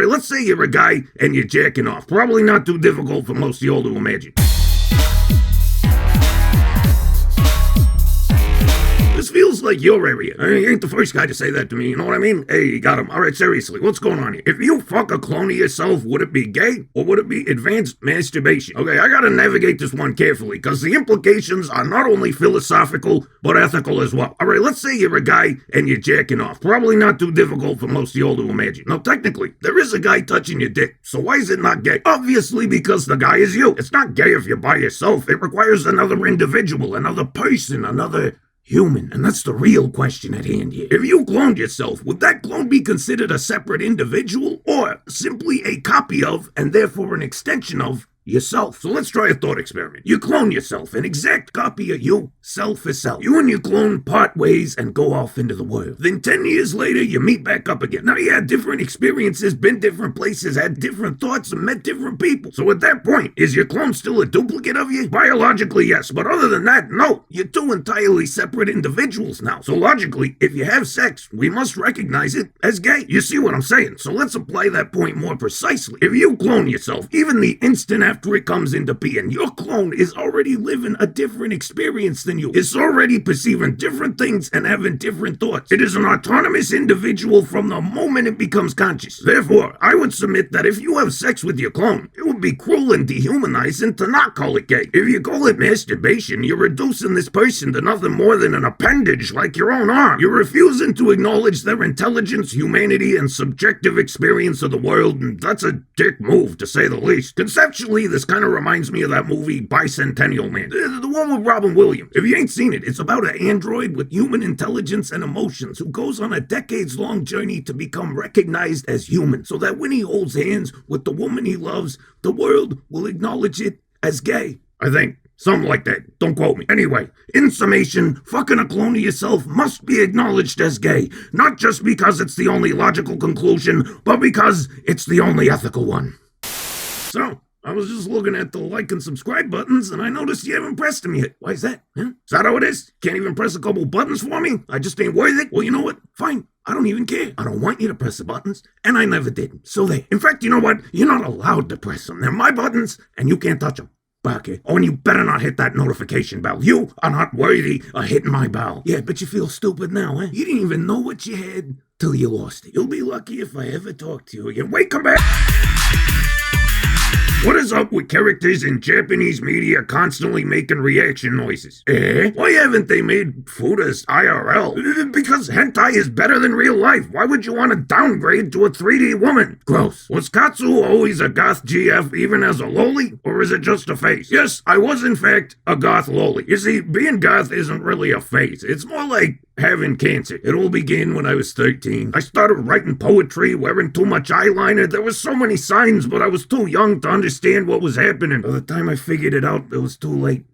Alright, let's say you're a guy and you're jacking off. Probably not too difficult for most of y'all to imagine. This feels like your area. You ain't the first guy to say that to me, you know what I mean? Hey, you got him. Alright, seriously, what's going on here? If you fuck a clone of yourself, would it be gay? Or would it be advanced masturbation? Okay, I gotta navigate this one carefully, because the implications are not only philosophical, but ethical as well. Alright, let's say you're a guy and you're jacking off. Probably not too difficult for most of y'all to imagine. Now, technically, there is a guy touching your dick, so why is it not gay? Obviously, because the guy is you. It's not gay if you're by yourself. It requires another individual, another person, another human. And that's the real question at hand here. If you cloned yourself, would that clone be considered a separate individual or simply a copy of, and therefore an extension of, yourself? So let's try a thought experiment. You clone yourself, an exact copy of you, self for self. You and your clone part ways and go off into the world. Then 10 years later, you meet back up again. Now you had different experiences, been different places, had different thoughts, and met different people. So at that point, is your clone still a duplicate of you? Biologically, yes, but other than that, no. You're two entirely separate individuals now. So logically, if you have sex, we must recognize it as gay. You see what I'm saying? So let's apply that point more precisely. If you clone yourself, even the instant after it comes into being, your clone is already living a different experience than you. It's already perceiving different things and having different thoughts. It is an autonomous individual from the moment it becomes conscious. Therefore, I would submit that if you have sex with your clone, it would be cruel and dehumanizing to not call it gay. If you call it masturbation, you're reducing this person to nothing more than an appendage like your own arm. You're refusing to acknowledge their intelligence, humanity, and subjective experience of the world, and that's a dick move, to say the least. Conceptually, this kind of reminds me of that movie Bicentennial Man, the one with Robin Williams. If you ain't seen it, it's about an android with human intelligence and emotions who goes on a decades-long journey to become recognized as human, so that when he holds hands with the woman he loves, the world will acknowledge it as gay. I think. Something like that. Don't quote me. Anyway, in summation, fucking a clone of yourself must be acknowledged as gay. Not just because it's the only logical conclusion, but because it's the only ethical one. So, I was just looking at the like and subscribe buttons, and I noticed you haven't pressed them yet. Why is that? Huh? Is that how it is? Can't even press a couple buttons for me? I just ain't worth it? Well, you know what? Fine. I don't even care. I don't want you to press the buttons, and I never did. So there. In fact, you know what? You're not allowed to press them. They're my buttons, and you can't touch them. Okay. Oh, and you better not hit that notification bell. You are not worthy of hitting my bell. Yeah, but you feel stupid now, eh? You didn't even know what you had till you lost it. You'll be lucky if I ever talk to you again. Wait, come back! What is up with characters in Japanese media constantly making reaction noises? Why haven't they made Fudas IRL? Because hentai is better than real life. Why would you want to downgrade to a 3D woman? Gross. Was Katsu always a goth GF even as a loli? Or is it just a phase? Yes, I was in fact a goth loli. You see, being goth isn't really a phase. It's more like having cancer. It all began when I was 13. I started writing poetry, wearing too much eyeliner. There were so many signs, but I was too young to understand what was happening. By the time I figured it out, it was too late.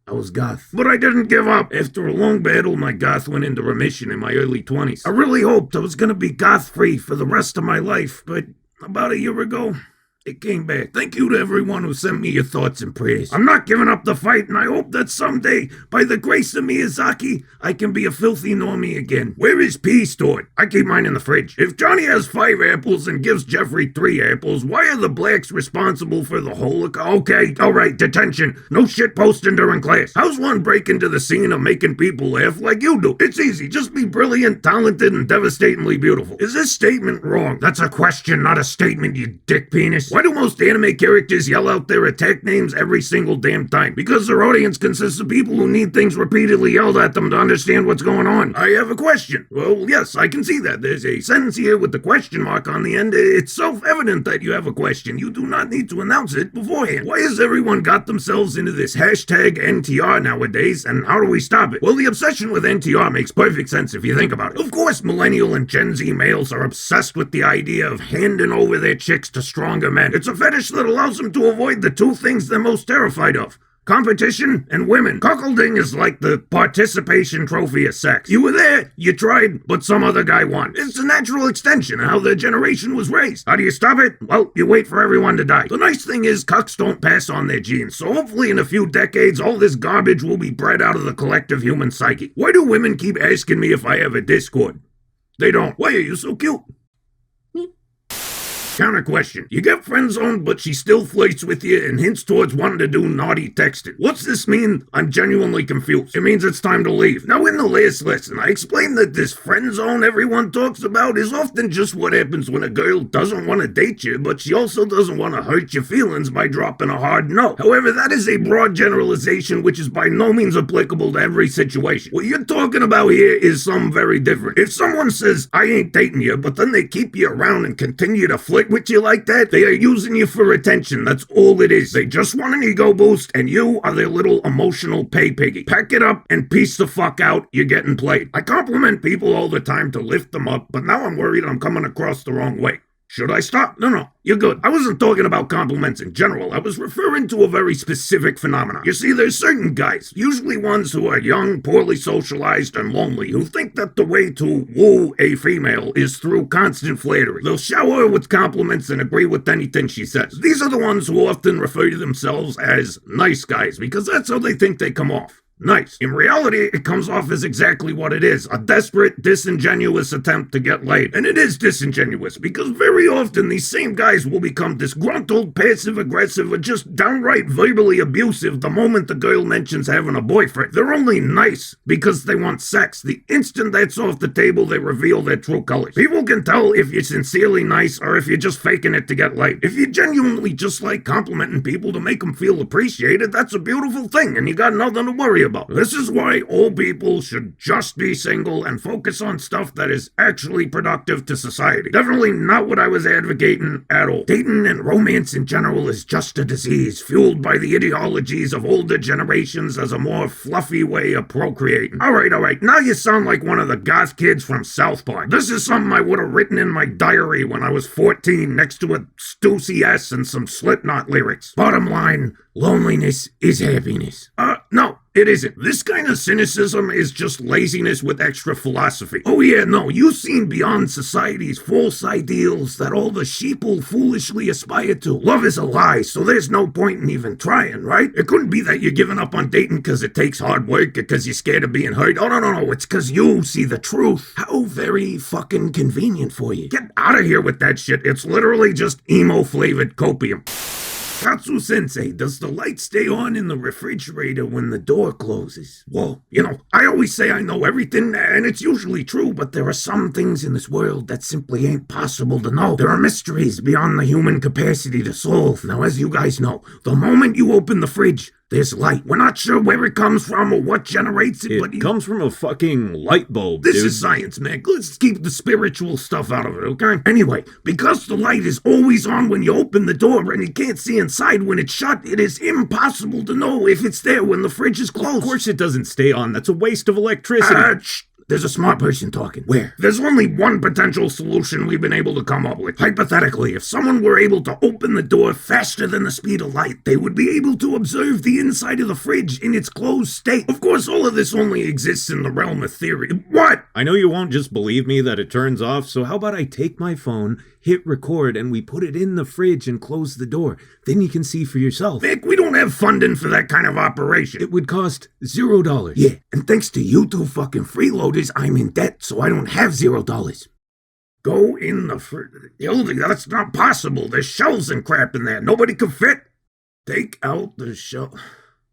I was goth. But I didn't give up. After a long battle, my goth went into remission in my early 20s. I really hoped I was gonna be goth-free for the rest of my life, but about a year ago, it came back. Thank you to everyone who sent me your thoughts and prayers. I'm not giving up the fight, and I hope that someday, by the grace of Miyazaki, I can be a filthy normie again. Where is pea stored? I keep mine in the fridge. If Johnny has 5 apples and gives Jeffrey 3 apples, why are the blacks responsible for the Holocaust? Okay, alright, detention. No shit posting during class. How's one break into the scene of making people laugh like you do? It's easy. Just be brilliant, talented, and devastatingly beautiful. Is this statement wrong? That's a question, not a statement, you dick penis. Why do most anime characters yell out their attack names every single damn time? Because their audience consists of people who need things repeatedly yelled at them to understand what's going on. I have a question. Well, yes, I can see that. There's a sentence here with the question mark on the end. It's self-evident that you have a question. You do not need to announce it beforehand. Why has everyone got themselves into this hashtag NTR nowadays, and how do we stop it? Well, the obsession with NTR makes perfect sense if you think about it. Of course, millennial and Gen Z males are obsessed with the idea of handing over their chicks to stronger men. It's a fetish that allows them to avoid the 2 things they're most terrified of: competition and women. Cuckolding is like the participation trophy of sex. You were there, you tried, but some other guy won. It's a natural extension of how their generation was raised. How do you stop it? Well, you wait for everyone to die. The nice thing is cucks don't pass on their genes, so hopefully in a few decades all this garbage will be bred out of the collective human psyche. Why do women keep asking me if I have a Discord? They don't. Why are you so cute? Counter question. You get friend-zoned, but she still flirts with you and hints towards wanting to do naughty texting. What's this mean? I'm genuinely confused. It means it's time to leave. Now, in the last lesson, I explained that this friend zone everyone talks about is often just what happens when a girl doesn't want to date you, but she also doesn't want to hurt your feelings by dropping a hard no. However, that is a broad generalization which is by no means applicable to every situation. What you're talking about here is something very different. If someone says, I ain't dating you, but then they keep you around and continue to flirt with you like that, they are using you for attention. That's all it is. They just want an ego boost, and you are their little emotional pay piggy. Pack it up and peace the fuck out. You're getting played. I compliment people all the time to lift them up, but now I'm worried I'm coming across the wrong way. Should I stop? No, you're good. I wasn't talking about compliments in general. I was referring to a very specific phenomenon. You see, there's certain guys, usually ones who are young, poorly socialized, and lonely, who think that the way to woo a female is through constant flattery. They'll shower her with compliments and agree with anything she says. These are the ones who often refer to themselves as nice guys, because that's how they think they come off. Nice. In reality, it comes off as exactly what it is, a desperate, disingenuous attempt to get laid. And it is disingenuous, because very often these same guys will become disgruntled, passive-aggressive, or just downright verbally abusive the moment the girl mentions having a boyfriend. They're only nice because they want sex. The instant that's off the table, they reveal their true colors. People can tell if you're sincerely nice or if you're just faking it to get laid. If you genuinely just like complimenting people to make them feel appreciated, that's a beautiful thing, and you got nothing to worry about. This is why all people should just be single and focus on stuff that is actually productive to society. Definitely not what I was advocating at all. Dating and romance in general is just a disease fueled by the ideologies of older generations as a more fluffy way of procreating. Alright, now you sound like one of the goth kids from South Park. This is something I would have written in my diary when I was 14 next to a Stussy S and some Slipknot lyrics. Bottom line, loneliness is happiness. No. It isn't. This kind of cynicism is just laziness with extra philosophy. Oh yeah, no, you've seen beyond society's false ideals that all the sheeple foolishly aspire to. Love is a lie, so there's no point in even trying, right? It couldn't be that you're giving up on dating because it takes hard work or because you're scared of being hurt. Oh, no, it's because you see the truth. How very fucking convenient for you. Get out of here with that shit. It's literally just emo-flavored copium. Katsu-sensei, does the light stay on in the refrigerator when the door closes? Well, I always say I know everything, and it's usually true, but there are some things in this world that simply ain't possible to know. There are mysteries beyond the human capacity to solve. Now, as you guys know, the moment you open the fridge, there's light. We're not sure where it comes from or what generates it, but... It comes from a fucking light bulb, This is science, man. Let's keep the spiritual stuff out of it, okay? Anyway, because the light is always on when you open the door and you can't see inside when it's shut, it is impossible to know if it's there when the fridge is closed. Of course it doesn't stay on. That's a waste of electricity. There's a smart person talking. Where? There's only one potential solution we've been able to come up with. Hypothetically, if someone were able to open the door faster than the speed of light, they would be able to observe the inside of the fridge in its closed state. Of course, all of this only exists in the realm of theory. What? I know you won't just believe me that it turns off, so how about I take my phone, hit record, and we put it in the fridge and close the door. Then you can see for yourself. Vic, we don't have funding for that kind of operation. It would cost $0. Yeah, and thanks to you two fucking freeloaders, I'm in debt, so I don't have $0. Go in the fridge. That's not possible. There's shelves and crap in there. Nobody can fit. Take out the shelf.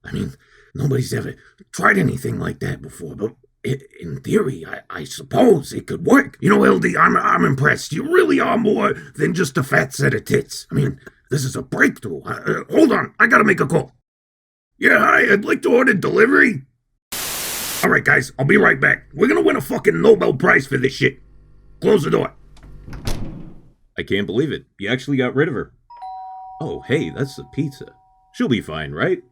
I mean, nobody's ever tried anything like that before, but in theory, I suppose it could work. LD, I'm impressed. You really are more than just a fat set of tits. I mean, this is a breakthrough. Hold on, I gotta make a call. Yeah, hi, I'd like to order delivery. Alright guys, I'll be right back. We're gonna win a fucking Nobel Prize for this shit. Close the door. I can't believe it. You actually got rid of her. Oh, hey, that's the pizza. She'll be fine, right?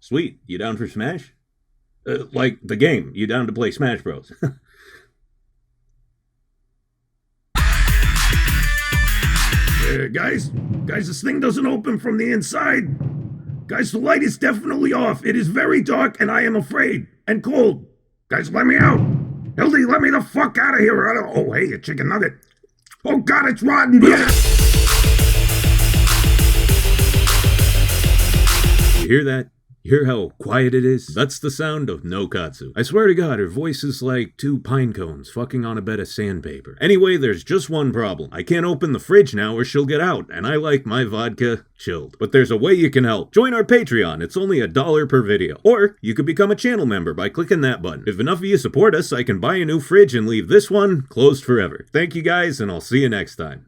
Sweet, you down for Smash? Like the game, you down to play Smash Bros? Guys, this thing doesn't open from the inside. Guys, the light is definitely off. It is very dark, and I am afraid. And cold. Guys, let me out. Hildy, let me the fuck out of here. Oh, hey, a chicken nugget. Oh, God, it's rotten. You hear that? Hear how quiet it is? That's the sound of no Katsu. I swear to God, her voice is like two pine cones fucking on a bed of sandpaper. Anyway, there's just one problem. I can't open the fridge now or she'll get out, and I like my vodka chilled. But there's a way you can help. Join our Patreon. It's only $1 per video. Or you could become a channel member by clicking that button. If enough of you support us, I can buy a new fridge and leave this one closed forever. Thank you guys, and I'll see you next time.